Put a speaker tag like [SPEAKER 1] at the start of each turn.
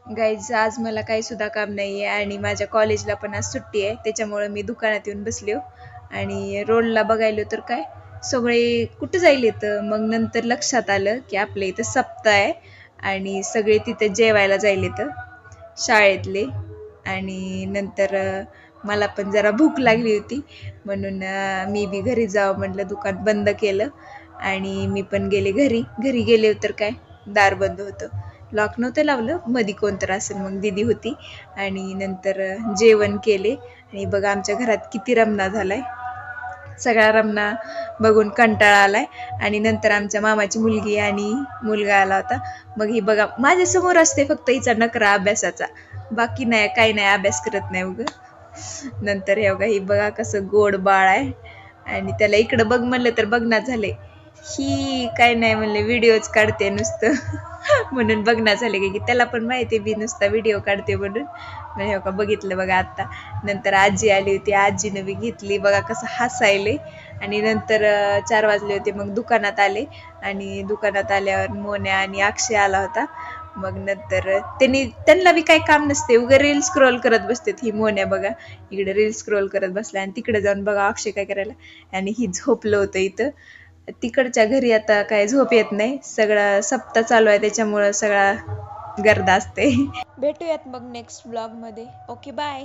[SPEAKER 1] Guys आज मला काही सुद्धा काम नाही आहे आणि माझ्या कॉलेजला पण आज सुट्टी आहे, त्याच्यामुळे मी दुकानात येऊन बसले आणि रोडला बघायलो तर काय सगळे कुठं जाईल इथं. मग नंतर लक्षात आलं की आपल्या इथं सप्ताह आहे आणि सगळे तिथे जेवायला जाईल इथं शाळेतले. आणि नंतर मला पण जरा भूक लागली होती म्हणून मी बी घरी जावं म्हटलं, दुकान बंद केलं आणि मी पण गेले घरी. घरी गेले तर काय दार बंद होतं, लॉक नव्हतं लावलं. मधी कोणतर असेल मग दिदी होती. आणि नंतर जेवण केले आणि बघा आमच्या घरात किती रमणा झालाय. सगळा रमणा बघून कंटाळा आलाय. आणि नंतर आमच्या मामाची मुलगी आणि मुलगा आला होता. मग ही बघा माझ्या समोर असते, फक्त हिचा नकरा अभ्यासाचा, बाकी नाही काही नाही, अभ्यास करत नाही उग. नंतर हे बघा, ही बघा कसं गोड बाळ आहे आणि त्याला इकडं बघ म्हणलं तर बघणार झाले. ही काय नाही म्हणले, व्हिडिओच काढते नुसतं. म्हणून बघणार झाले की त्याला पण माहिती बी नुसता व्हिडिओ काढते म्हणून. म्हणजे हो का बघितलं बघा आता. नंतर आजी आली होती, आजीनं बी घेतली, बघा कसं हसायले. आणि नंतर 4 वाजले होते, मग दुकानात आले आणि दुकानात आल्यावर मोन्या आणि अक्षय आला होता. मग नंतर त्यांना बी काही काम नसते, उगा रील स्क्रोल करत बसते. ही मोन्या बघा इकडे रील स्क्रोल करत बसला आणि तिकडे जाऊन बघा अक्षय काय करायला. आणि ही झोपलं होतं इथं. तिकडच्या घरी आता काय झोप येत नाही, सगळा सप्ताह चालू आहे त्याच्यामुळं सगळा गर्दा असते. भेटूयात मग नेक्स्ट ब्लॉग मध्ये. Okay bye.